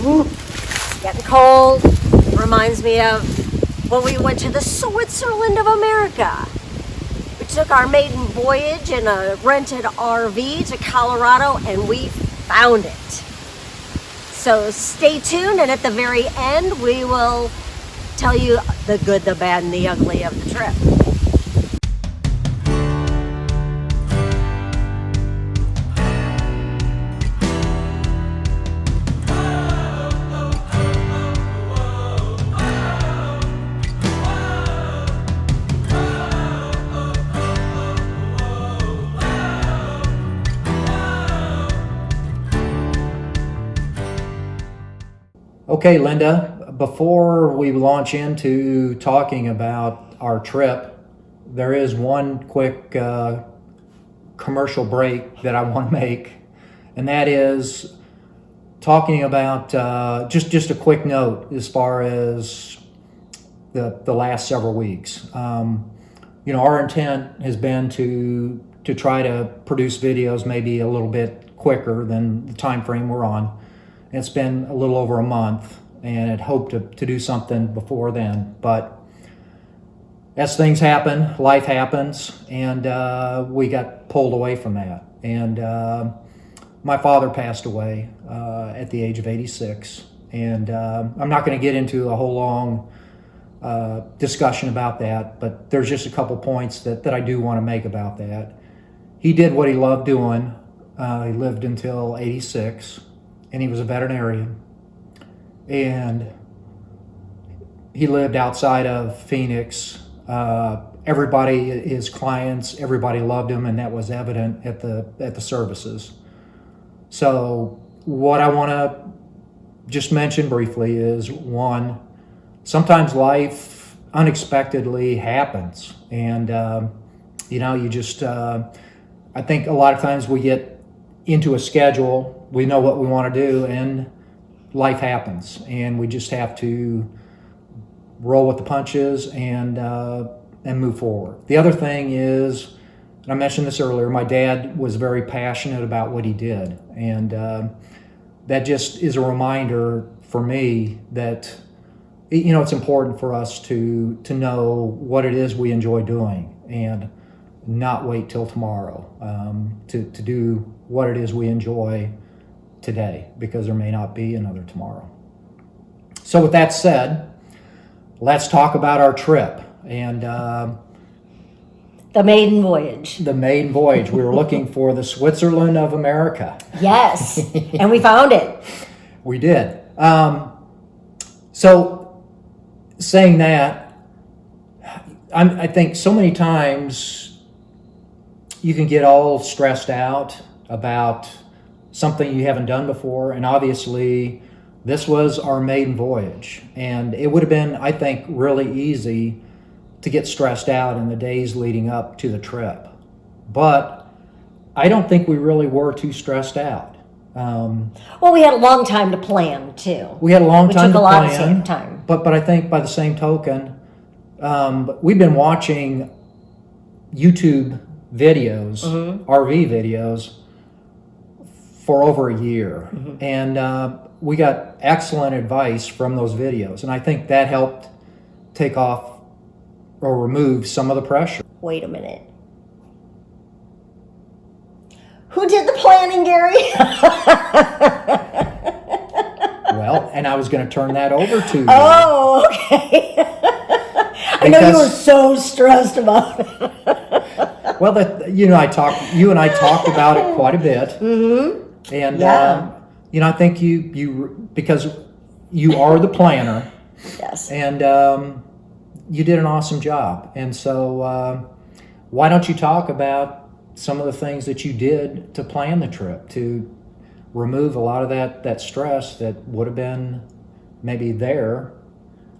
Ooh, getting cold. Reminds me of when we went to the Switzerland of America. We took our maiden voyage in a rented RV to Colorado and we found it. So stay tuned, and at the very end we will tell you the good, the bad, and the ugly of the trip. Okay, Linda, before we launch into talking about our trip, there is one quick commercial break that I want to make, and that is talking about just a quick note as far as the last several weeks. Our intent has been to try to produce videos maybe a little bit quicker than the time frame we're on. It's been a little over a month, and I'd hoped to do something before then. But as things happen, life happens, and we got pulled away from that. And my father passed away at the age of 86. And I'm not going to get into a whole long discussion about that, but there's just a couple points that I do want to make about that. He did what he loved doing. He lived until 86. And he was a veterinarian, and he lived outside of Phoenix. Everybody, his clients, everybody loved him, and that was evident at the services. So what I want to just mention briefly is, one, sometimes life unexpectedly happens, and you just I think a lot of times we get into a schedule. We know what we want to do, and life happens, and we just have to roll with the punches and move forward. The other thing is, and I mentioned this earlier, my dad was very passionate about what he did, and that just is a reminder for me that it's important for us to know what it is we enjoy doing and not wait till tomorrow to do what it is we enjoy today, because there may not be another tomorrow. So with that said, let's talk about our trip and the maiden voyage. The maiden voyage. We were looking for the Switzerland of America. Yes, and we found it. We did. So saying that, I think so many times you can get all stressed out about something you haven't done before, and obviously this was our maiden voyage, and it would have been, I think, really easy to get stressed out in the days leading up to the trip, but I don't think we really were too stressed out. Well, we had a long time to plan too. We had a long time to plan. It took a lot of time. But I think by the same token, we've been watching YouTube videos, RV videos, for over a year, and we got excellent advice from those videos, and I think that helped take off or remove some of the pressure. Wait a minute. Who did the planning, Gary? Well, and I was going to turn that over to you. Oh, okay. I know you were so stressed about it. Well, you and I talked about it quite a bit. And, I think you because you are the planner. Yes. And you did an awesome job. And so why don't you talk about some of the things that you did to plan the trip, to remove a lot of that stress that would have been maybe there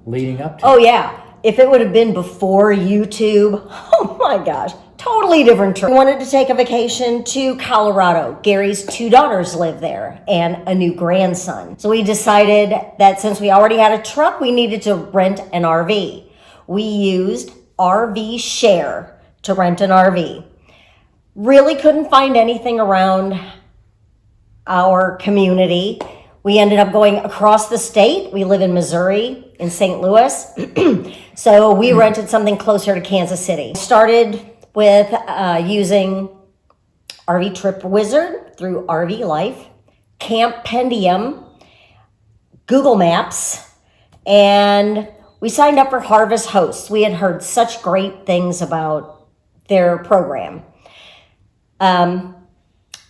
leading up to it. Yeah. If it would have been before YouTube, oh my gosh, totally different trip. We wanted to take a vacation to Colorado. Gary's 2 daughters live there and a new grandson. So we decided that since we already had a truck, we needed to rent an RV. We used RV Share to rent an RV. Really couldn't find anything around our community. We ended up going across the state. We live in Missouri, in St. Louis. So we rented something closer to Kansas City. Started with using RV Trip Wizard through RV Life, Camp Pendium, Google Maps, and we signed up for Harvest Hosts. We had heard such great things about their program. On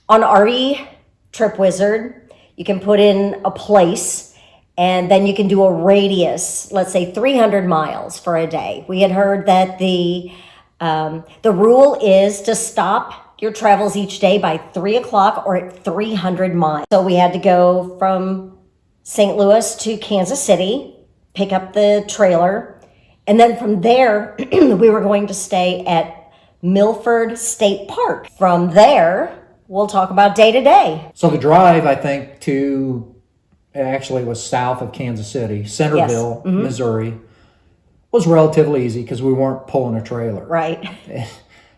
RV Trip Wizard, you can put in a place and then you can do a radius, let's say 300 miles for a day. We had heard that the rule is to stop your travels each day by 3 o'clock or at 300 miles. So we had to go from St. Louis to Kansas City, pick up the trailer, and then from there, we were going to stay at Milford State Park. From there, we'll talk about day to day. So the drive, I think, actually was south of Kansas City, Centerville, Missouri, was relatively easy because we weren't pulling a trailer. Right.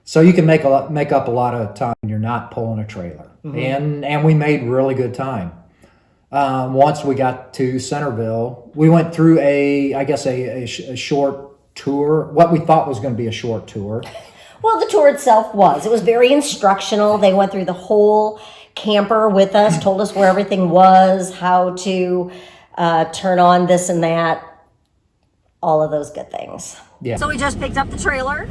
So you can make up a lot of time when you're not pulling a trailer. And we made really good time. Once we got to Centerville, we went through a short tour, what we thought was going to be a short tour. Well, the tour itself was. It was very instructional. They went through the whole camper with us, told us where everything was, how to turn on this and that, all of those good things. Yeah. So we just picked up the trailer,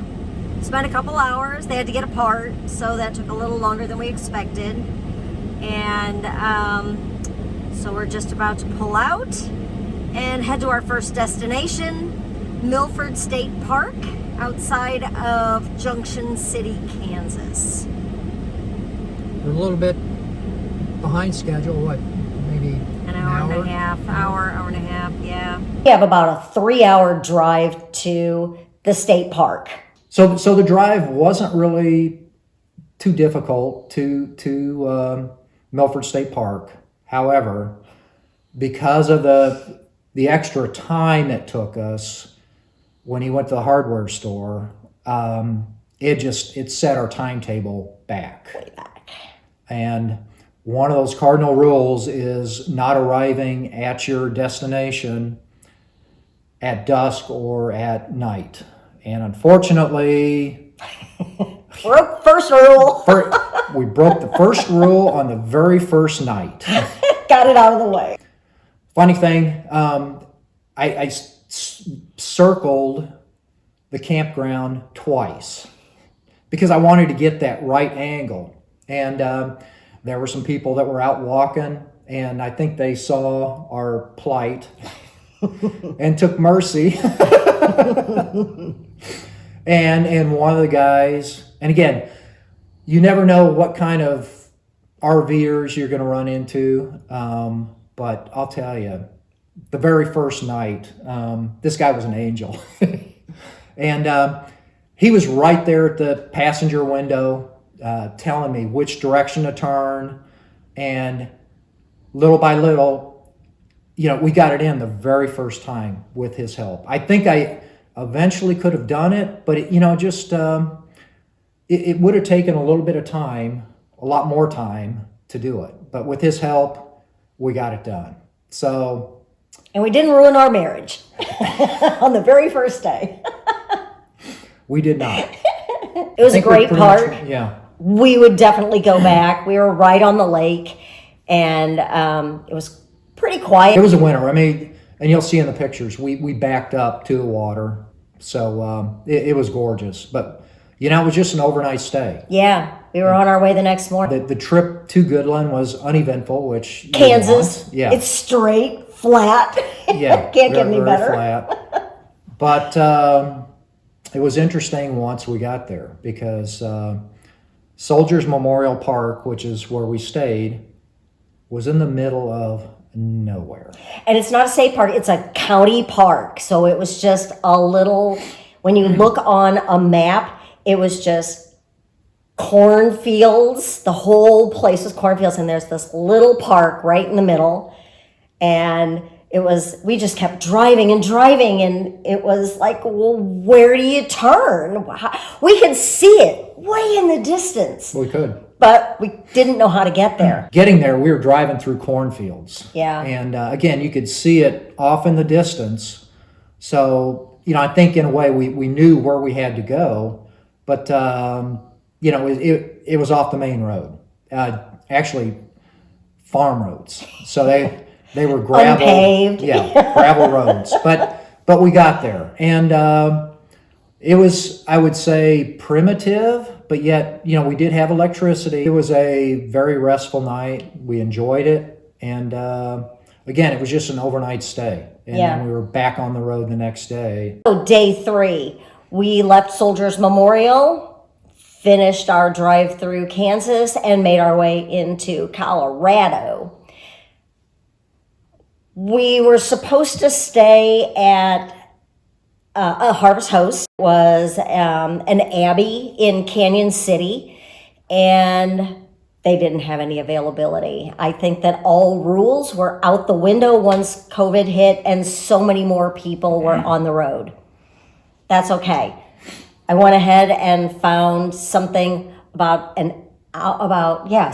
spent a couple hours. They had to get apart, so that took a little longer than we expected. And so we're just about to pull out and head to our first destination, Milford State Park, outside of Junction City, Kansas. We're a little bit behind schedule, maybe an hour and a half, hour and a half, yeah. We have about a 3-hour drive to the state park. So the drive wasn't really too difficult to Milford State Park. However, because of the extra time it took us when he went to the hardware store, it set our timetable back. Way back. And one of those cardinal rules is not arriving at your destination at dusk or at night. And unfortunately, broke first rule. We broke the first rule on the very first night. Got it out of the way. Funny thing, I circled the campground twice because I wanted to get that right angle. And there were some people that were out walking, and I think they saw our plight and took mercy. And one of the guys, and again, you never know what kind of RVers you're going to run into, but I'll tell you, the very first night, this guy was an angel. And he was right there at the passenger window telling me which direction to turn, and little by little, we got it in the very first time with his help. I think I eventually could have done it, but it would have taken a little bit of time, a lot more time to do it. But with his help, we got it done. So, and we didn't ruin our marriage on the very first day. We did not. It was a great park. Yeah. We would definitely go back. We were right on the lake, and it was pretty quiet. It was a winter. I mean, and you'll see in the pictures, we backed up to the water. So it was gorgeous. But, it was just an overnight stay. Yeah. We were on our way the next morning. The trip to Goodland was uneventful, which Kansas. Yeah. It's straight, flat. Yeah. Can't get any better. Flat. But it was interesting once we got there because Soldiers Memorial Park, which is where we stayed, was in the middle of nowhere. And it's not a state park, it's a county park. So it was just a little, when you look on a map, it was just cornfields. The whole place was cornfields, and there's this little park right in the middle. And we just kept driving, and it was like, well, where do you turn? We could see it way in the distance. We could. But we didn't know how to get there. Getting there, we were driving through cornfields. Yeah. And again, you could see it off in the distance. So, I think in a way we knew where we had to go, but, it was off the main road. Actually, farm roads. So they were gravel. Unpaved. Yeah, gravel roads. But we got there. And it was, I would say, primitive, but yet, we did have electricity. It was a very restful night. We enjoyed it. And again, it was just an overnight stay. And then we were back on the road the next day. So day 3, we left Soldiers Memorial, finished our drive through Kansas, and made our way into Colorado. We were supposed to stay at a Harvest Host. It was an abbey in Canyon City, and they didn't have any availability. I think that all rules were out the window once COVID hit and so many more people were on the road. That's okay. I went ahead and found something about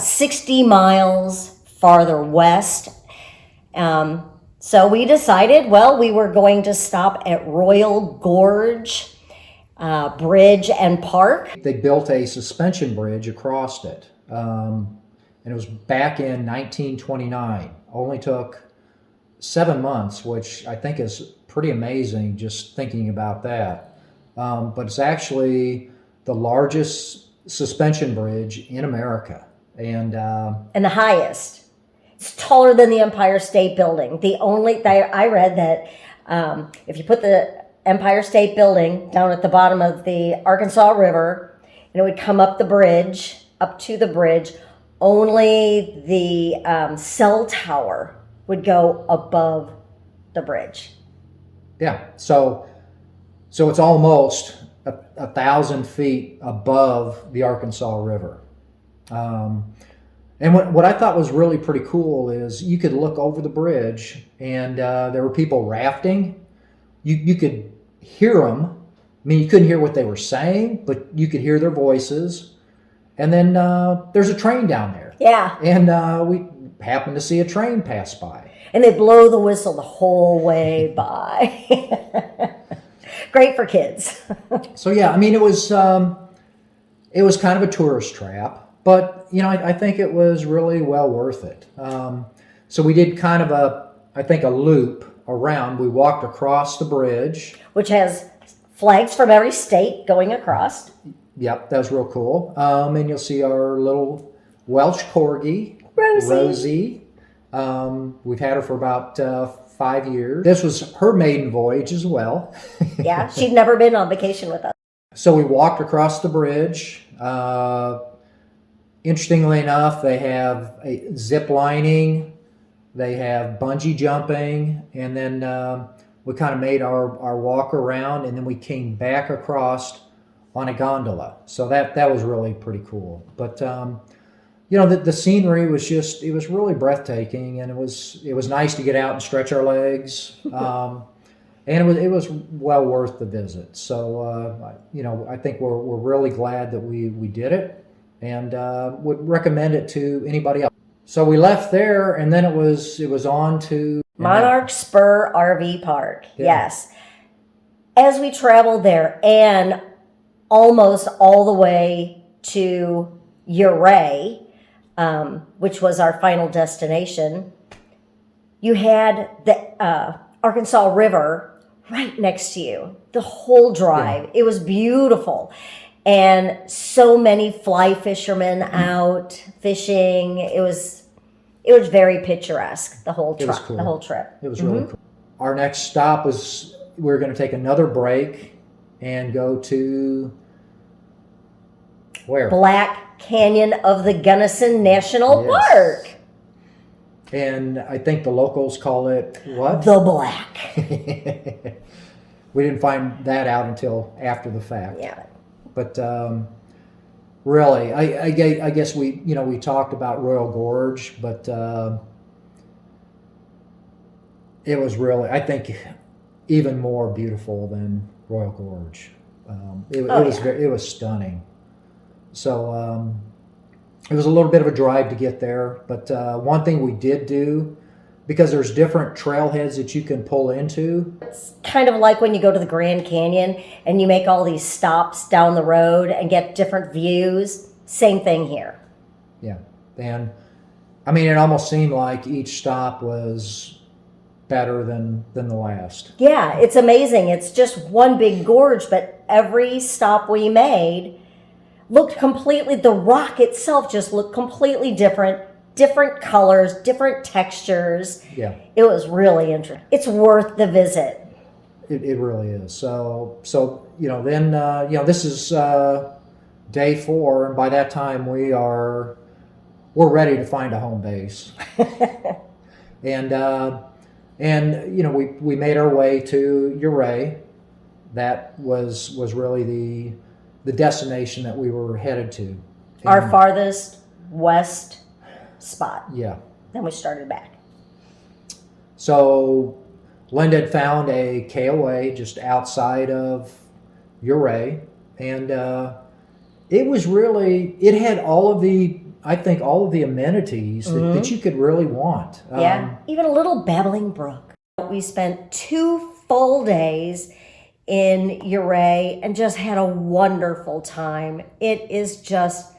60 miles farther west. So we decided, we were going to stop at Royal Gorge Bridge and Park. They built a suspension bridge across it. And it was back in 1929. Only took 7 months, which I think is pretty amazing just thinking about that. But it's actually the largest suspension bridge in America. And the highest. It's taller than the Empire State Building. I read that if you put the Empire State Building down at the bottom of the Arkansas River, and it would come up to the bridge, only the cell tower would go above the bridge. Yeah, so it's almost 1,000 feet above the Arkansas River. And what I thought was really pretty cool is you could look over the bridge, and there were people rafting. You could hear them. I mean, you couldn't hear what they were saying, but you could hear their voices. And then there's a train down there. Yeah. And we happened to see a train pass by. And they blow the whistle the whole way by. Great for kids. So yeah, I mean, it was kind of a tourist trap. But, I think it was really well worth it. So we did kind of a loop around. We walked across the bridge. Which has flags from every state going across. Yep, that was real cool. And you'll see our little Welsh Corgi, Rosie. We've had her for about 5 years. This was her maiden voyage as well. Yeah, she'd never been on vacation with us. So we walked across the bridge. Interestingly enough, they have zip lining, they have bungee jumping, and then we kind of made our walk around, and then we came back across on a gondola. So that was really pretty cool. But the scenery was it was really breathtaking, and it was nice to get out and stretch our legs. And it was well worth the visit. So I think we're really glad that we did it, and would recommend it to anybody else. So we left there, and then it was on to Monarch Spur RV Park. Yeah. Yes. As we traveled there, and almost all the way to Ourey, which was our final destination, you had the Arkansas River right next to you the whole drive. Yeah. It was beautiful, and so many fly fishermen out fishing. It was very picturesque, the whole trip. Cool. The whole trip. It was really cool. Our next stop was we were going to take another break and go to where? Black Canyon of the Gunnison National Park. And I think the locals call it what? The Black. We didn't find that out until after the fact. Yeah. But really, I guess we talked about Royal Gorge, but it was really, I think, even more beautiful than Royal Gorge. It was stunning. So It was a little bit of a drive to get there, but one thing we did do, because there's different trailheads that you can pull into. It's kind of like when you go to the Grand Canyon and you make all these stops down the road and get different views. Same thing here. Yeah, and I mean, it almost seemed like each stop was better than the last. Yeah, it's amazing. It's just one big gorge, but every stop we made looked completely, the rock itself just looked completely different colors, different textures. Yeah. It was really interesting. It's worth the visit. It really is. So then this is day 4, and by that time we're ready to find a home base. and we made our way to Ourey. That was really the destination that we were headed to. Our farthest west spot. Yeah. Then we started back. So Linda had found a KOA just outside of Ourey, and it had all of the amenities that you could really want. Yeah, even a little babbling brook. We spent 2 full days in Ourey and just had a wonderful time. It is just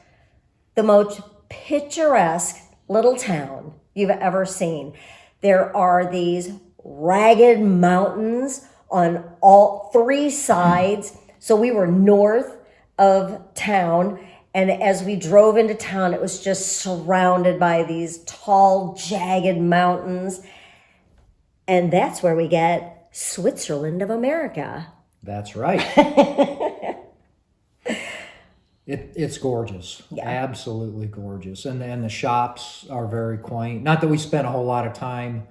the most picturesque little town you've ever seen. There are these ragged mountains on all 3 sides. So we were north of town, and as we drove into town, it was just surrounded by these tall, jagged mountains. And that's where we get Switzerland of America. That's right. It's gorgeous. Yeah. Absolutely gorgeous. And the shops are very quaint. Not that we spent a whole lot of time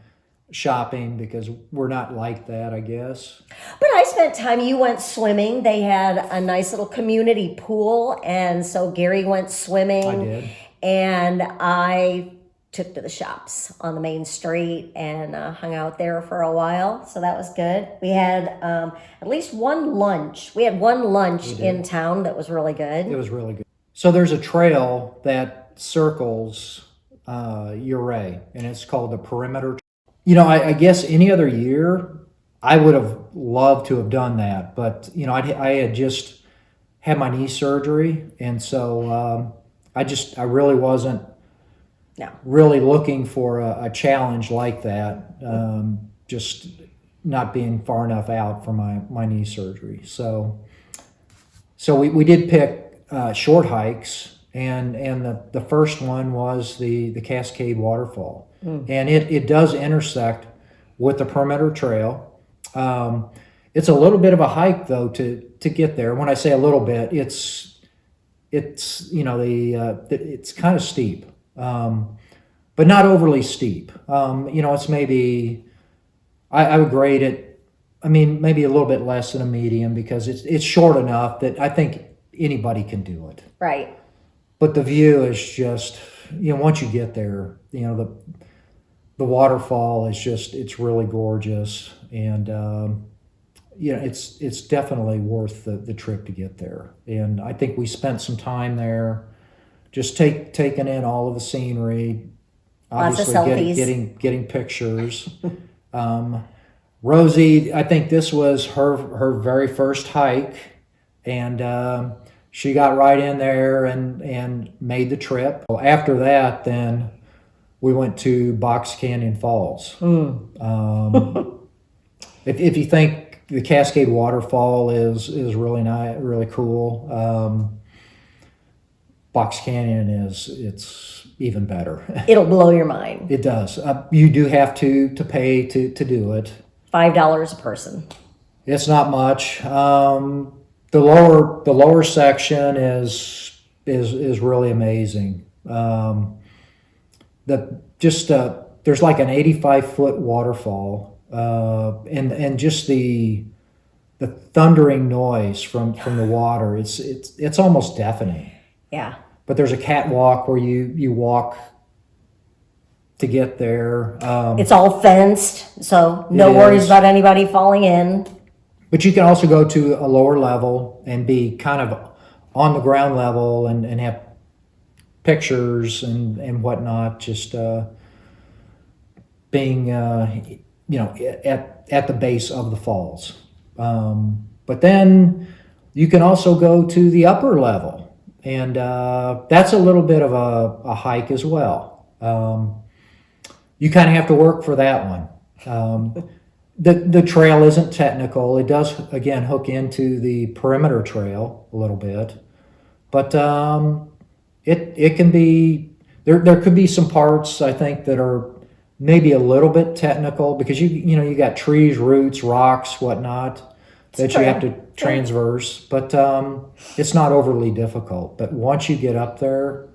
shopping, because we're not like that, I guess. But I spent time, you went swimming. They had a nice little community pool, and so Gary went swimming. I did. And I took to the shops on the main street and hung out there for a while. So that was good. We had at least one lunch. We had one lunch in town that was really good. It was really good. So there's a trail that circles Ourey, and it's called the Perimeter. I guess any other year I would have loved to have done that, but I had just had my knee surgery, and so I really wasn't really looking for a challenge like that, just not being far enough out for my knee surgery. So we did pick short hikes, and the first one was the Cascade Waterfall. And it does intersect with the Perimeter Trail. It's a little bit of a hike though to get there. When I say a little bit, it's it's kind of steep, but not overly steep. It's maybe I would grade it. I mean, maybe a little bit less than a medium, because it's short enough that I think anybody can do it. Right. But the view is just, once you get there, the waterfall is just, it's really gorgeous. And, it's definitely worth the trip to get there. And I think we spent some time there just taking in all of the scenery. Lots of selfies. Getting pictures. Rosie, I think this was her very first hike, and she got right in there and made the trip. Well, after that, then we went to Box Canyon Falls. If you think the Cascade Waterfall is really nice, really cool, Box Canyon it's even better. It'll blow your mind. It does. You do have to pay to do it. $5 a person. It's not much. The lower section is really amazing. There's like an 85-foot waterfall, and just the thundering noise from the water. It's almost deafening. Yeah. But there's a catwalk where you walk to get there. It's all fenced, so no worries about anybody falling in. But you can also go to a lower level and be kind of on the ground level and have pictures and whatnot, just being at the base of the falls. But then you can also go to the upper level, and that's a little bit of a hike as well. You kind of have to work for that one. The trail isn't technical. It does, again, hook into the perimeter trail a little bit, but it can be, there could be some parts, I think, that are maybe a little bit technical, because you got trees, roots, rocks, whatnot, that you have to transverse, but it's not overly difficult. But once you get up there,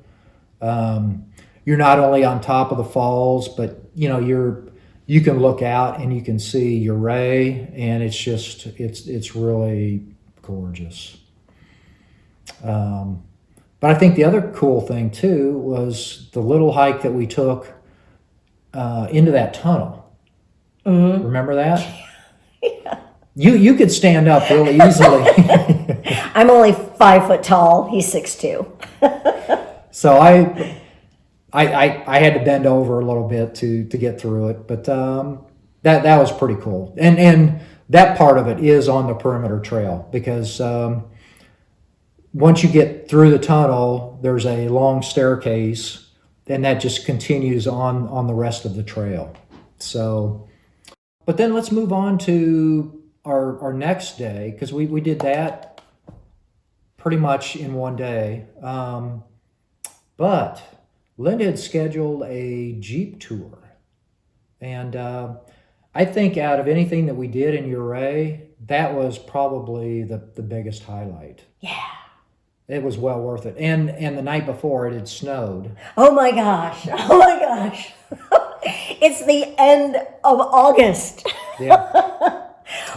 you're not only on top of the falls, but you can look out and you can see Ourey, and it's really gorgeous. But I think the other cool thing too was the little hike that we took into that tunnel. Mm-hmm. Remember that? Yeah. You could stand up really easily. I'm only 5 foot tall. He's 6'2". So I had to bend over a little bit to get through it, but that was pretty cool. And that part of it is on the perimeter trail, because once you get through the tunnel, there's a long staircase, and that just continues on the rest of the trail. So, but then let's move on to our next day, because we did that pretty much in one day. But Linda had scheduled a Jeep tour, and I think out of anything that we did in Ourey, that was probably the biggest highlight. Yeah. It was well worth it. And the night before, it had snowed. Oh my gosh. Oh my gosh. It's the end of August. Yeah,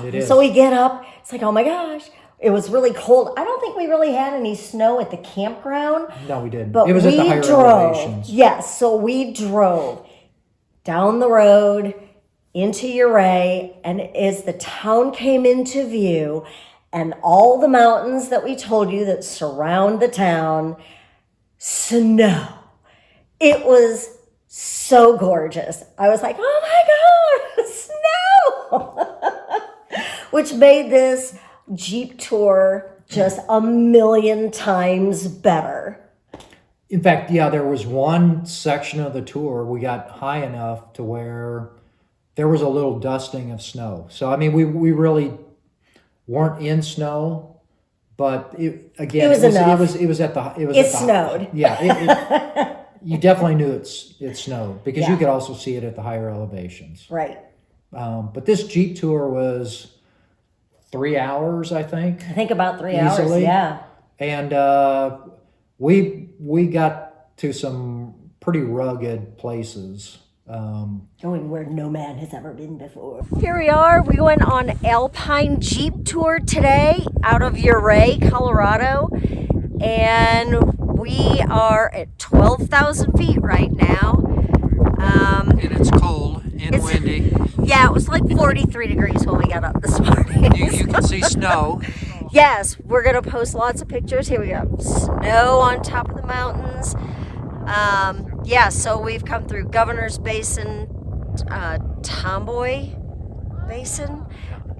it is. So we get up. It's like, oh my gosh. It was really cold. I don't think we really had any snow at the campground. No, we didn't. But it was at the higher elevations. Yes, so we drove down the road into Ourey, and as the town came into view, and all the mountains that we told you that surround the town, snow. It was so gorgeous. I was like, oh my God, snow! Which made this Jeep tour just a million times better. In fact, yeah, there was one section of the tour we got high enough to where there was a little dusting of snow. So, I mean, we really weren't in snow, but it snowed. Yeah, you definitely knew it snowed, because you could also see it at the higher elevations. Right. But this Jeep tour was 3 hours, I think. I think about 3 easily. hours, yeah. And we got to some pretty rugged places. Going where no man has ever been before. Here we are. We went on Alpine Jeep tour today out of Ourey, Colorado. And we are at 12,000 feet right now. And it's cold and windy. Yeah, it was like 43 degrees when we got up this morning. You can see snow. Yes, we're going to post lots of pictures. Here we go. Snow on top of the mountains. So we've come through Governor's Basin, Tomboy Basin,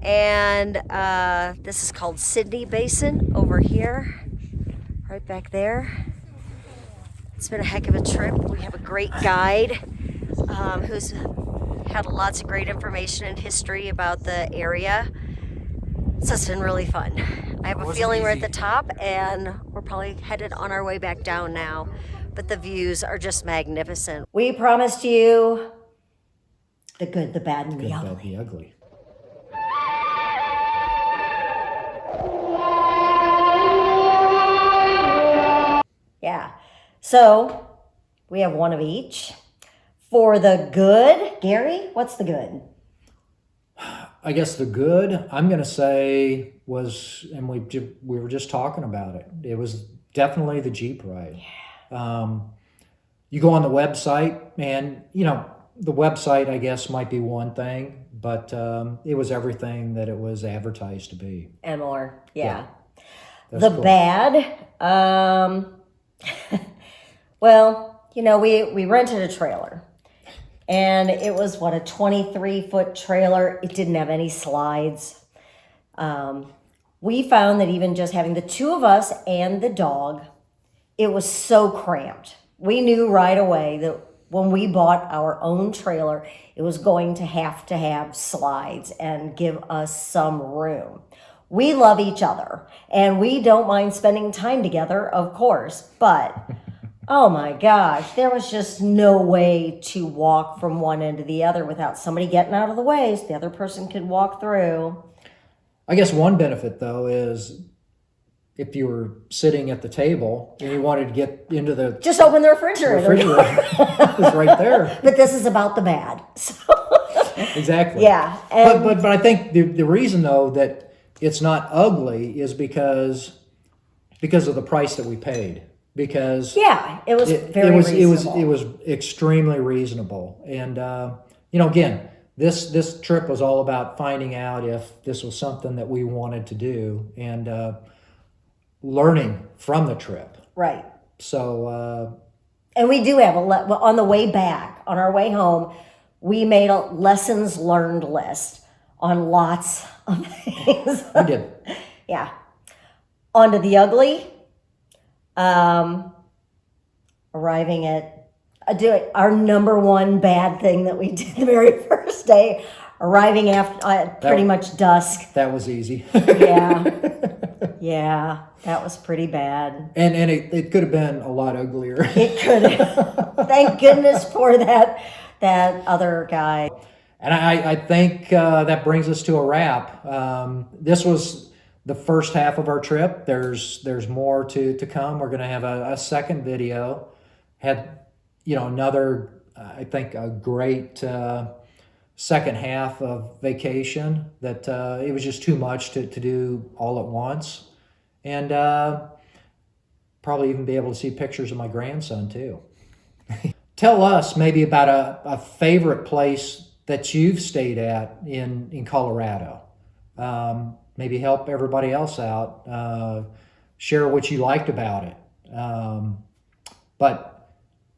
and this is called Sydney Basin over here, right back there. It's been a heck of a trip. We have a great guide who's had lots of great information and history about the area. So it's been really fun. I have a feeling we're at the top, and we're probably headed on our way back down now. But the views are just magnificent. We promised you the good, the bad, and the ugly. Bad, the ugly. Yeah. So we have one of each. For the good, Gary, what's the good? I guess the good, I'm going to say, was, and we were just talking about it, it was definitely the Jeep ride. Yeah. You go on the website, and, the website, I guess, might be one thing, but it was everything that it was advertised to be. And more, yeah. That's The cool. bad, Well, you know, we rented a trailer. And it was, what, a 23-foot trailer. It didn't have any slides. We found that even just having the two of us and the dog, it was so cramped. We knew right away that when we bought our own trailer, it was going to have slides and give us some room. We love each other, and we don't mind spending time together, of course, but oh my gosh, there was just no way to walk from one end to the other without somebody getting out of the way so the other person could walk through. I guess one benefit, though, is if you were sitting at the table and you wanted to get into the Just open the refrigerator. it was right there. But this is about the bad. So. Exactly. Yeah. But I think the reason, though, that it's not ugly is because of the price that we paid. Because yeah, it was very reasonable. It was extremely reasonable. And you know, again, this trip was all about finding out if this was something that we wanted to do and learning from the trip. Right. So and we do have on the way back, on our way home, we made a lessons learned list on lots of things. we did. Yeah. On to the ugly. Arriving at our number one bad thing that we did the very first day, arriving after pretty much dusk. That was easy. Yeah, that was pretty bad. And it could have been a lot uglier. It could have. Thank goodness for that other guy. And I think that brings us to a wrap. This was the first half of our trip. There's more to come. We're going to have a second video. Had, you know, another, I think, a great second half of vacation that it was just too much to do all at once. And probably even be able to see pictures of my grandson too. Tell us maybe about a favorite place that you've stayed at in Colorado. Maybe help everybody else out. Share what you liked about it. But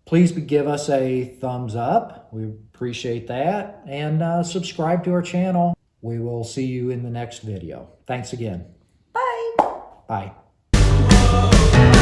please give us a thumbs up. We appreciate that. And subscribe to our channel. We will see you in the next video. Thanks again. Bye. Bye.